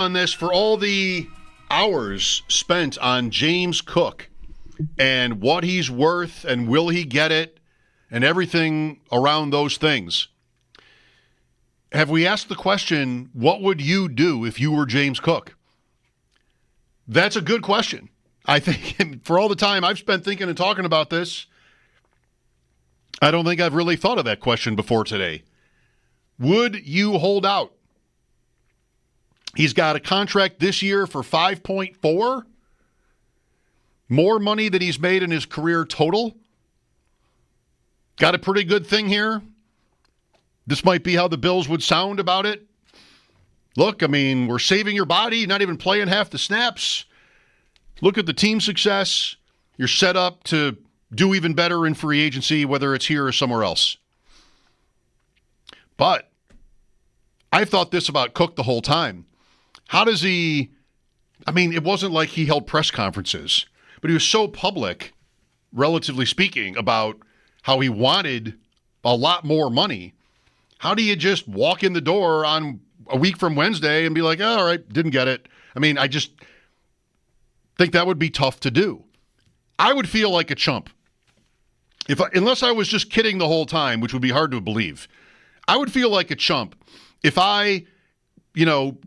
on this for all the hours spent on James Cook and what he's worth and will he get it and everything around those things. Have we asked the question, what would you do if you were James Cook? That's a good question. I think for all the time I've spent thinking and talking about this, I don't think I've really thought of that question before today. Would you hold out? He's got a contract this year for 5.4. More money than he's made in his career total. Got a pretty good thing here. This might be how the Bills would sound about it. Look, I mean, we're saving your body, not even playing half the snaps. Look at the team success. You're set up to do even better in free agency, whether it's here or somewhere else. But I've thought this about Cook the whole time. How does he, I mean, it wasn't like he held press conferences, but he was so public, relatively speaking, about how he wanted a lot more money. How do you just walk in the door on a week from Wednesday and be like, oh, all right, didn't get it? I mean, I just think that would be tough to do. I would feel like a chump. Unless I was just kidding the whole time, which would be hard to believe. I would feel like a chump if I,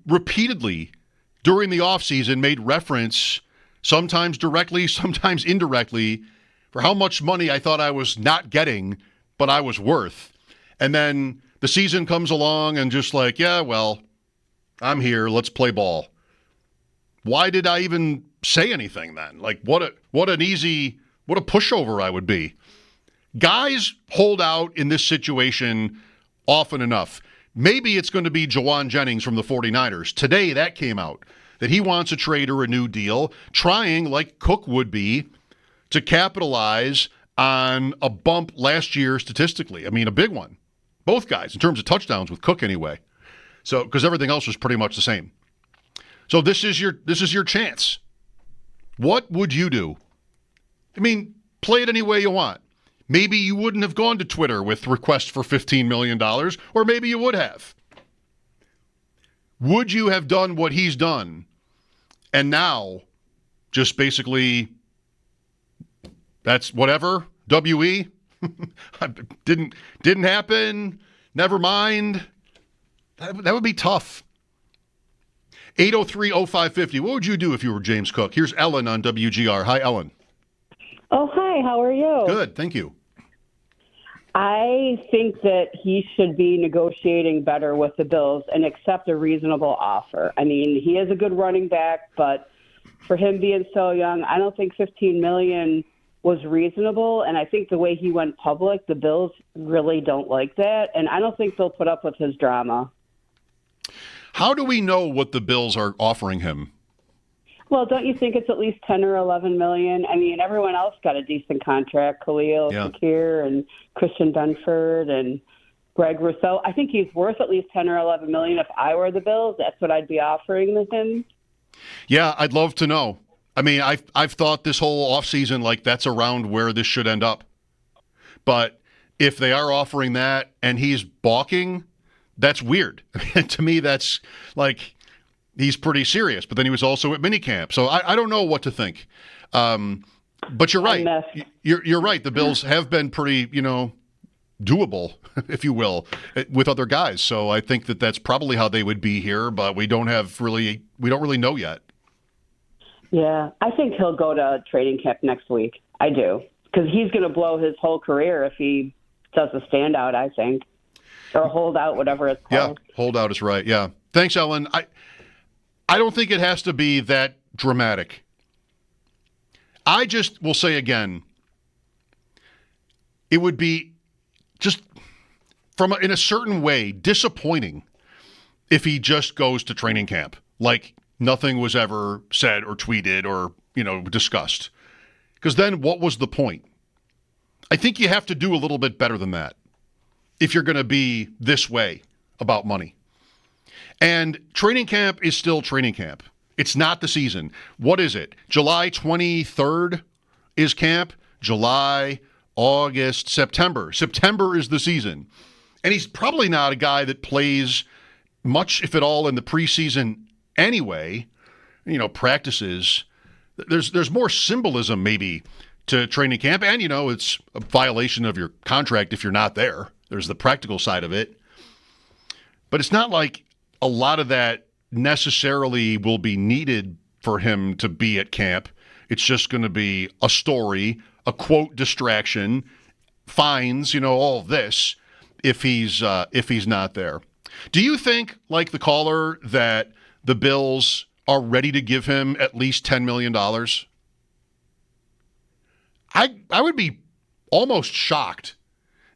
repeatedly during the offseason made reference, sometimes directly, sometimes indirectly, for how much money I thought I was not getting, but I was worth. And then the season comes along and just like, yeah, well, I'm here. Let's play ball. Why did I even say anything then? Like, what a pushover I would be. Guys hold out in this situation often enough. Maybe it's going to be Jawan Jennings from the 49ers. Today that came out, that he wants a trade or a new deal, trying, like Cook would be, to capitalize on a bump last year statistically. I mean, a big one. Both guys, in terms of touchdowns with Cook anyway. So, because everything else was pretty much the same. So this is your chance. What would you do? I mean, play it any way you want. Maybe you wouldn't have gone to Twitter with requests for $15 million, or maybe you would have. Would you have done what he's done and now just basically that's whatever, WE? Didn't happen, never mind. That would be tough. 803-0550. What would you do if you were James Cook? Here's Ellen on WGR. Hi, Ellen. Oh, hi. How are you? Good. Thank you. I think that he should be negotiating better with the Bills and accept a reasonable offer. I mean, he is a good running back, but for him being so young, I don't think $15 million was reasonable. And I think the way he went public, the Bills really don't like that. And I don't think they'll put up with his drama. How do we know what the Bills are offering him? Well, don't you think it's at least 10 or 11 million? I mean, everyone else got a decent contract. Khalil Shakir and Christian Dunford and Greg Rousseau. I think he's worth at least 10 or 11 million. If I were the Bills, that's what I'd be offering him. Yeah, I'd love to know. I mean, I've thought this whole offseason like that's around where this should end up. But if they are offering that and he's balking, that's weird. To me, that's like he's pretty serious. But then he was also at minicamp. So I don't know what to think. But you're right. You're right. The Bills have been pretty, doable, if you will, with other guys. So I think that that's probably how they would be here. But we don't really know yet. Yeah, I think he'll go to training camp next week. I do. Because he's going to blow his whole career if he does a standout, I think. Or hold out, whatever it's called. Yeah, hold out is right. Yeah. Thanks, Ellen. I don't think it has to be that dramatic. I just will say again, it would be just in a certain way disappointing if he just goes to training camp. Like nothing was ever said or tweeted or, discussed. Because then what was the point? I think you have to do a little bit better than that if you're going to be this way about money. And training camp is still training camp. It's not the season. What is it? July 23rd is camp. July, August, September. September is the season. And he's probably not a guy that plays much, if at all, in the preseason anyway, practices. There's more symbolism maybe to training camp, and it's a violation of your contract if you're not there. There's the practical side of it. But it's not like a lot of that necessarily will be needed for him to be at camp. It's just going to be a story, a quote distraction, fines, all of this if he's not there. Do you think, like the caller, that the Bills are ready to give him at least $10 million? I would be almost shocked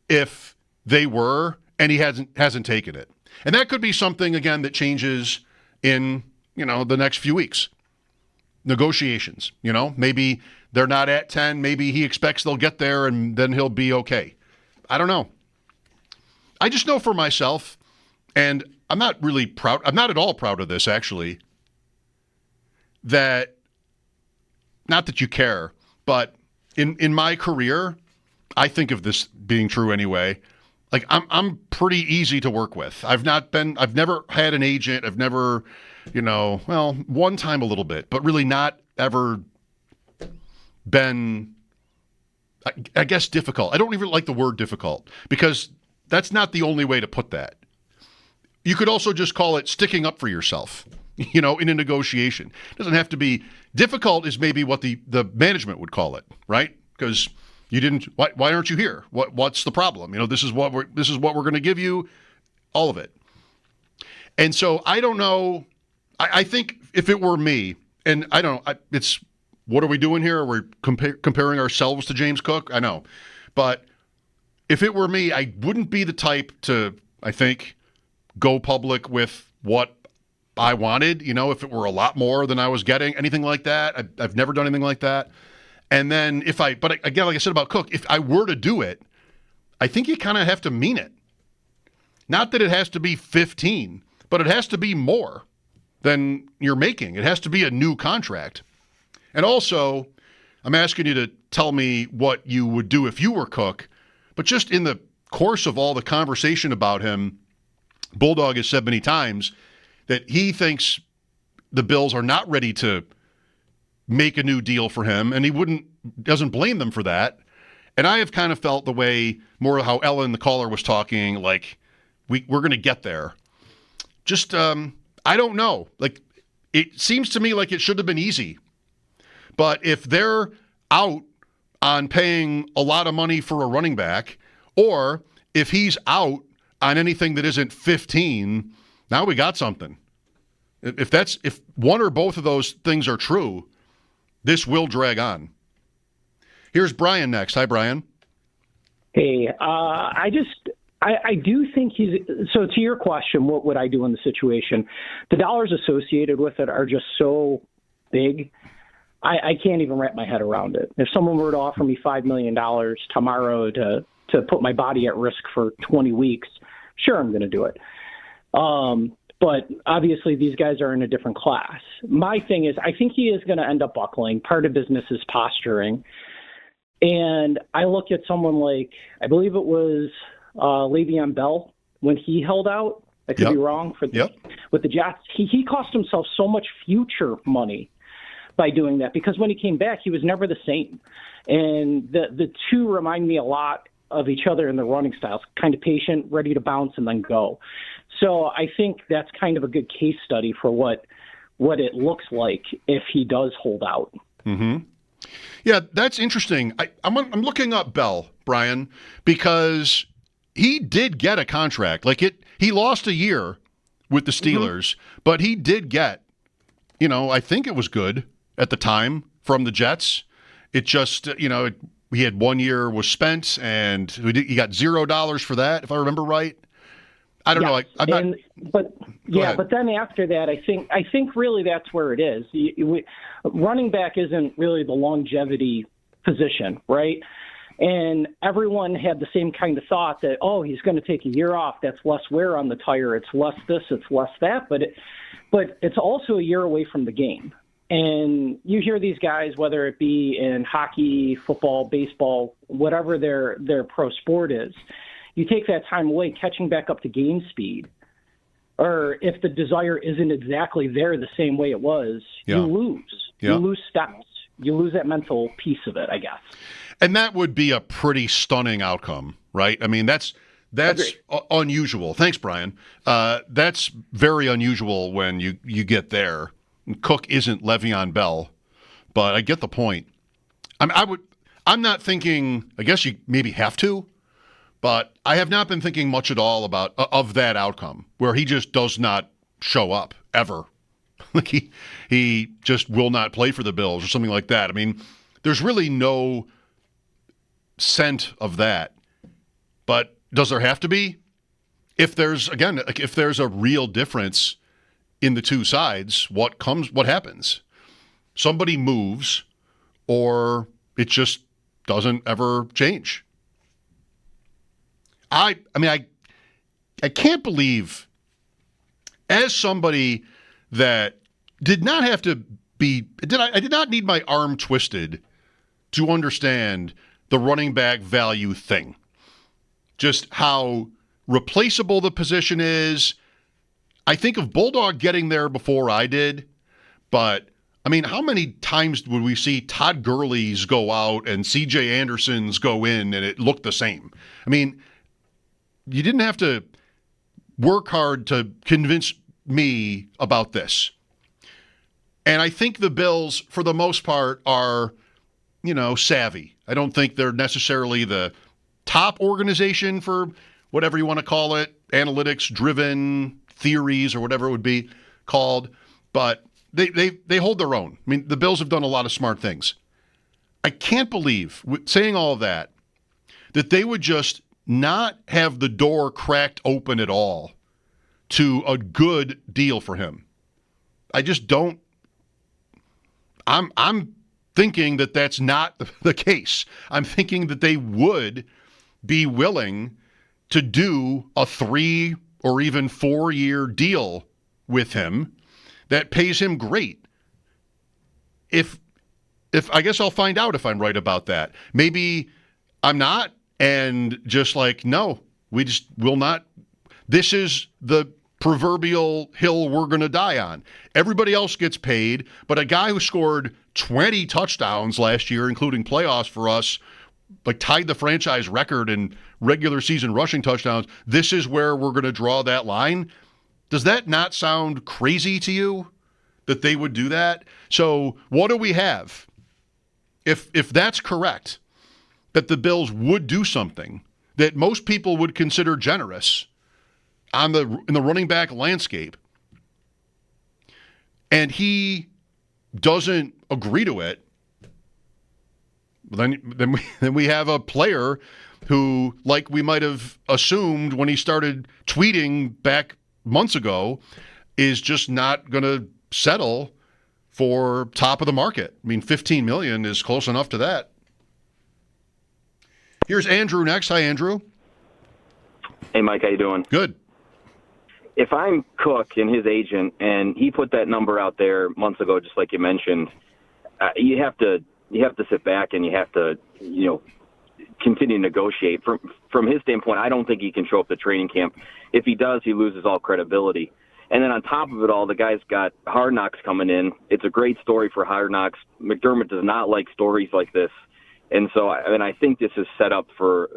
if they were and he hasn't taken it. And that could be something, again, that changes in, the next few weeks. Negotiations, maybe they're not at 10. Maybe he expects they'll get there and then he'll be okay. I don't know. I just know for myself, and I'm not really proud. I'm not at all proud of this, actually, that not that you care, but in my career, I think of this being true anyway. Like I'm pretty easy to work with. I've never had an agent. I've never, one time a little bit, but really not ever been, I guess, difficult. I don't even like the word difficult because that's not the only way to put that. You could also just call it sticking up for yourself, in a negotiation. It doesn't have to be difficult is maybe what the management would call it, right? Because you didn't. Why aren't you here? What's the problem? This is what we're going to give you, all of it. And so I don't know. I think if it were me, and I don't know, it's what are we doing here? We're comparing ourselves to James Cook. I know, but if it were me, I wouldn't be the type to, I think, go public with what I wanted. If it were a lot more than I was getting, anything like that. I've never done anything like that. And then but again, like I said about Cook, if I were to do it, I think you kind of have to mean it. Not that it has to be 15, but it has to be more than you're making. It has to be a new contract. And also, I'm asking you to tell me what you would do if you were Cook, but just in the course of all the conversation about him, Bulldog has said many times that he thinks the Bills are not ready to make a new deal for him, and he doesn't blame them for that. And I have kind of felt the way more how Ellen, the caller, was talking, like we're going to get there. Just, I don't know. Like, it seems to me like it should have been easy. But if they're out on paying a lot of money for a running back, or if he's out on anything that isn't 15, now we got something. If one or both of those things are true, this will drag on. Here's Brian next. Hi, Brian. Hey, I do think so to your question, what would I do in the situation? The dollars associated with it are just so big. I can't even wrap my head around it. If someone were to offer me $5 million tomorrow to put my body at risk for 20 weeks, sure, I'm going to do it. But obviously these guys are in a different class. My thing is, I think he is going to end up buckling. Part of business is posturing. And I look at someone like, I believe it was Le'Veon Bell when he held out. I could be wrong with the Jets. He cost himself so much future money by doing that, because when he came back, he was never the same. And the two remind me a lot of each other in their running styles, kind of patient, ready to bounce and then go. So I think that's kind of a good case study for what it looks like if he does hold out. Mm-hmm. Yeah, that's interesting. I'm looking up Bell, Brian, because he did get a contract. He lost a year with the Steelers, but he did get, I think it was good at the time from the Jets. It just, he had 1 year was spent, and he got $0 for that, if I remember right. I don't know. But then after that, I think really that's where it is. Running back isn't really the longevity position, right? And everyone had the same kind of thought that, he's going to take a year off. That's less wear on the tire. It's less this, it's less that. But it's also a year away from the game. And you hear these guys, whether it be in hockey, football, baseball, whatever their pro sport is, you take that time away, catching back up to game speed or if the desire isn't exactly there the same way it was, Yeah. you lose. Yeah. You lose steps. You lose that mental piece of it, I guess. And that would be a pretty stunning outcome, right? I mean, that's unusual. Thanks, Brian. That's very unusual when you get there. Cook isn't Le'Veon Bell, but I get the point. I'm not thinking. I guess you maybe have to, but I have not been thinking much at all about of that outcome where he just does not show up ever. Like he just will not play for the Bills or something like that. I mean, there's really no scent of that. But does there have to be? If there's a real difference in the two sides, what happens? Somebody moves, or it just doesn't ever change. I can't believe, as somebody that did not have to be, I did not need my arm twisted to understand the running back value thing. Just how replaceable the position is. I think of Bulldog getting there before I did, but I mean, how many times would we see Todd Gurley's go out and C.J. Anderson's go in and it looked the same? I mean, you didn't have to work hard to convince me about this. And I think the Bills, for the most part, are, savvy. I don't think they're necessarily the top organization for whatever you want to call it, analytics-driven theories or whatever it would be called, but they hold their own. I mean, the Bills have done a lot of smart things. I can't believe, saying all of that they would just not have the door cracked open at all to a good deal for him. I just don't. I'm thinking that that's not the case. I'm thinking that they would be willing to do a 3 or even 4 year deal with him that pays him great. If I guess I'll find out if I'm right about that. Maybe I'm not, and just like, no, we just will not. This is the proverbial hill we're going to die on. Everybody else gets paid, but a guy who scored 20 touchdowns last year, including playoffs for us, like tied the franchise record in regular season rushing touchdowns. This is where we're going to draw that line. Does that not sound crazy to you that they would do that? So what do we have? If that's correct, that the Bills would do something that most people would consider generous in the running back landscape, and he doesn't agree to it, then we have a player who, like we might have assumed when he started tweeting back months ago, is just not going to settle for top of the market. I mean, $15 million is close enough to that. Here's Andrew next. Hi, Andrew. Hey, Mike, how you doing? Good. If I'm Cook and his agent, and he put that number out there months ago, just like you mentioned, you have to sit back and you have to, continue to negotiate. From his standpoint, I don't think he can show up to training camp. If he does, he loses all credibility. And then on top of it all, the guy's got Hard Knocks coming in. It's a great story for Hard Knocks. McDermott does not like stories like this. And so, I think this is set up for,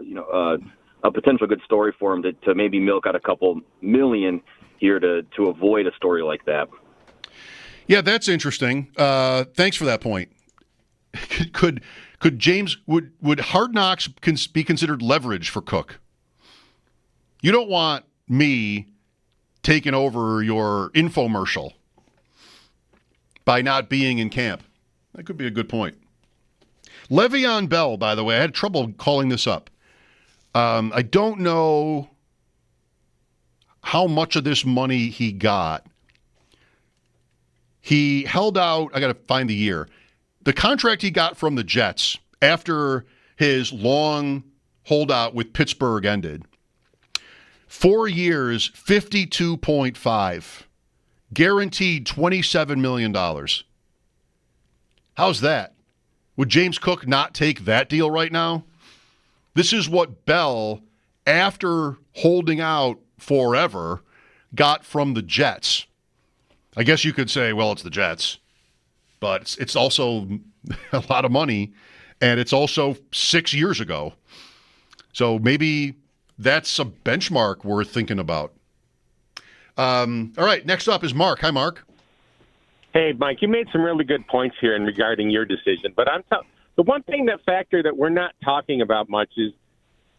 a potential good story for him to maybe milk out a couple million here to avoid a story like that. Yeah, that's interesting. Thanks for that point. Could James, would Hard Knocks be considered leverage for Cook? You don't want me taking over your infomercial by not being in camp. That could be a good point. Le'Veon Bell, by the way, I had trouble calling this up. I don't know how much of this money he got. He held out, I got to find the year. The contract he got from the Jets after his long holdout with Pittsburgh ended. 4 years, 52.5. Guaranteed $27 million. How's that? Would James Cook not take that deal right now? This is what Bell, after holding out forever, got from the Jets. I guess you could say, well, it's the Jets, but it's also a lot of money, and it's also 6 years ago. So maybe that's a benchmark worth thinking about. All right, next up is Mark. Hi, Mark. Hey, Mike, you made some really good points here in regarding your decision, but the one thing that we're not talking about much is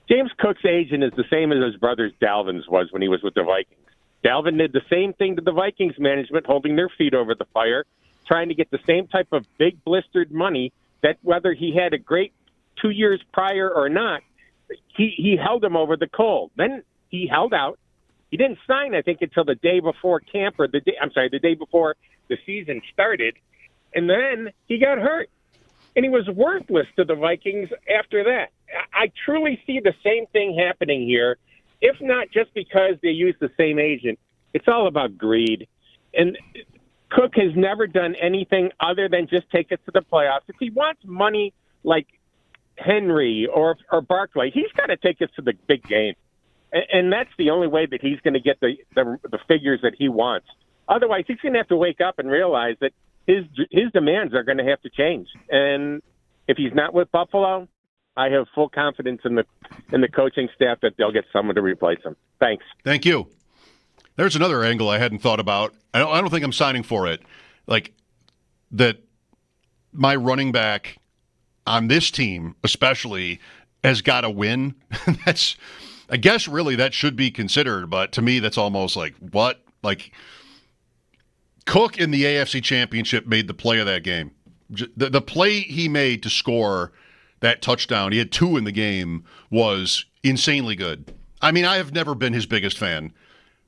James Cook's agent is the same as his brother Dalvin's was when he was with the Vikings. Dalvin did the same thing to the Vikings management, holding their feet over the fire, trying to get the same type of big blistered money that whether he had a great 2 years prior or not, he held him over the cold. Then he held out. He didn't sign, I think, until the day before camp or the day before the season started. And then he got hurt. And he was worthless to the Vikings after that. I truly see the same thing happening here, if not just because they use the same agent. It's all about greed. And Cook has never done anything other than just take us to the playoffs. If he wants money like Henry or Barkley, he's got to take us to the big game. And that's the only way that he's going to get the figures that he wants. Otherwise, he's going to have to wake up and realize that his demands are going to have to change. And if he's not with Buffalo, I have full confidence in the coaching staff that they'll get someone to replace him. Thanks. Thank you. There's another angle I hadn't thought about. I don't think I'm signing for it. Like that, my running back on this team, especially, has got to win. I guess really that should be considered, but to me that's almost like what? Like Cook in the AFC Championship made the play of that game. The play he made to score that touchdown, he had 2 in the game, was insanely good. I mean, I have never been his biggest fan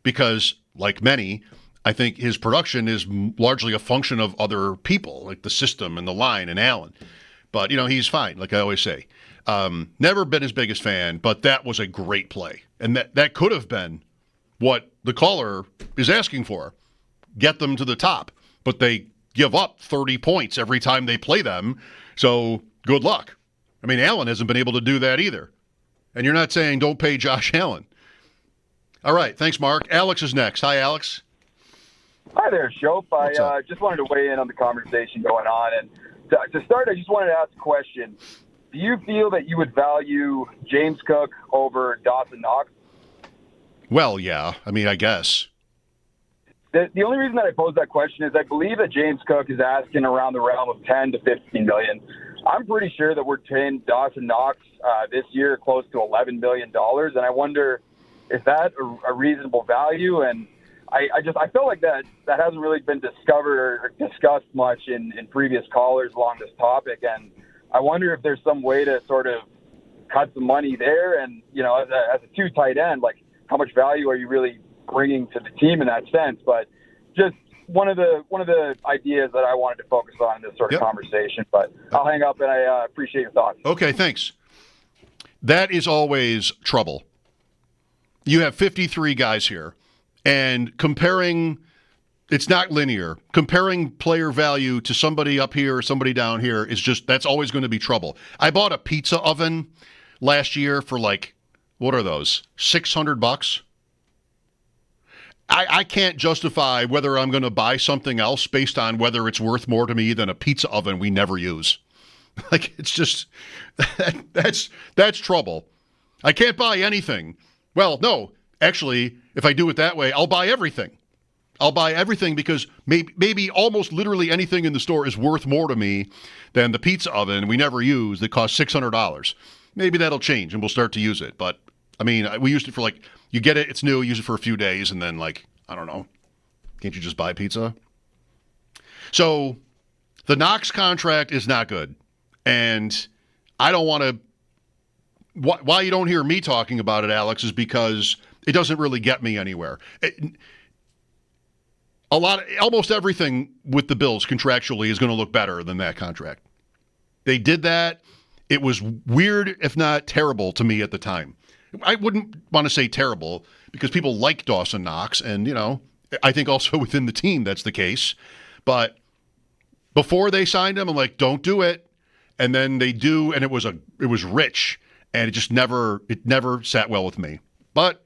because, like many, I think his production is largely a function of other people, like the system and the line and Allen. But, he's fine, like I always say. Never been his biggest fan, but that was a great play. And that could have been what the caller is asking for. Get them to the top. But they give up 30 points every time they play them. So good luck. I mean, Allen hasn't been able to do that either. And you're not saying don't pay Josh Allen. All right. Thanks, Mark. Alex is next. Hi, Alex. Hi there, Schopp. I just wanted to weigh in on the conversation going on. And to start, I just wanted to ask a question. Do you feel that you would value James Cook over Dawson Knox? Well, yeah. I mean, I guess. The only reason that I pose that question is I believe that James Cook is asking around the realm of 10 to 15 million. I'm pretty sure that we're paying Dawson Knox this year close to $11 million, and I wonder if that's a reasonable value. And I feel like that hasn't really been discovered or discussed much in previous callers along this topic, and I wonder if there's some way to sort of cut some money there. And as a 2 tight end, like how much value are you really bringing to the team in that sense? But just one of the ideas that I wanted to focus on in this sort of conversation. But I'll hang up, and I appreciate your thoughts. Okay, thanks. That is always trouble. You have 53 guys here, and comparing, it's not linear. Comparing player value to somebody up here or somebody down here is that's always going to be trouble. I bought a pizza oven last year for what are those, $600? I can't justify whether I'm going to buy something else based on whether it's worth more to me than a pizza oven we never use. It's just, that's trouble. I can't buy anything. Well, no, actually, if I do it that way, I'll buy everything. I'll buy everything because maybe almost literally anything in the store is worth more to me than the pizza oven we never use that costs $600. Maybe that'll change and we'll start to use it. But, I mean, we used it for you get it, it's new, use it for a few days, and then I don't know. Can't you just buy pizza? So the Knox contract is not good. And I don't want to. Why you don't hear me talking about it, Alex, is because it doesn't really get me anywhere. Almost everything with the Bills contractually is going to look better than that contract. They did that. It was weird, if not terrible, to me at the time. I wouldn't want to say terrible because people like Dawson Knox, and I think also within the team that's the case. But before they signed him, I'm like, don't do it. And then they do, and it was rich, and it just never sat well with me. But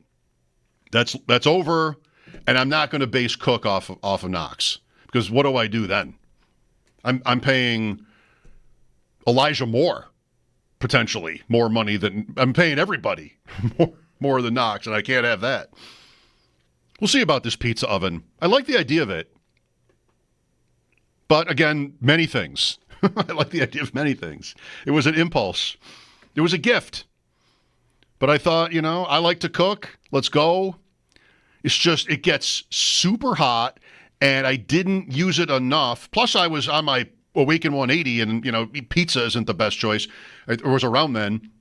that's over. and I'm not going to base Cook off of Knox, because what do I do then? I'm paying Elijah Moore, potentially more money than I'm paying everybody more than Knox, and I can't have that. We'll see about this pizza oven. I like the idea of it. But again, many things. I like the idea of many things. It was an impulse. It was a gift. But I thought, I like to cook. Let's go. It's just, it gets super hot, and I didn't use it enough. Plus, I was on my Awaken 180, and, pizza isn't the best choice. It was around then.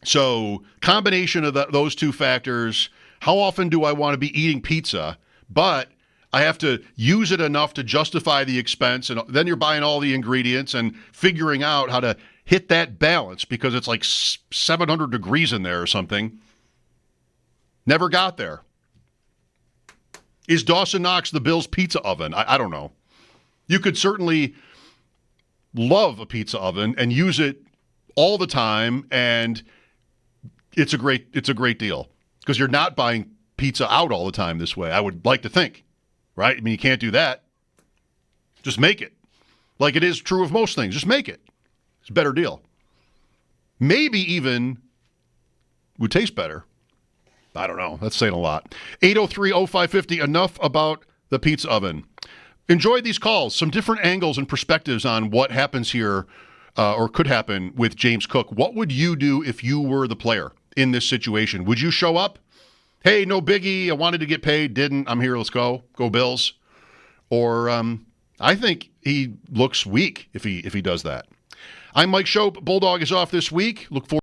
So, combination of those two factors. How often do I want to be eating pizza? But I have to use it enough to justify the expense, and then you're buying all the ingredients and figuring out how to hit that balance because it's like 700 degrees in there or something. Never got there. Is Dawson Knox the Bills' pizza oven? I don't know. You could certainly love a pizza oven and use it all the time, and it's a great deal because you're not buying pizza out all the time this way. I would like to think. Right? I mean, you can't do that. Just make it. Like it is true of most things. Just make it. It's a better deal. Maybe even would taste better. I don't know. That's saying a lot. 803-0550. Enough about the pizza oven. Enjoy these calls. Some different angles and perspectives on what happens here or could happen with James Cook. What would you do if you were the player in this situation? Would you show up? Hey, no biggie. I wanted to get paid. Didn't. I'm here. Let's go. Go Bills. Or I think he looks weak if he does that. I'm Mike Schopp. Bulldog is off this week. Look forward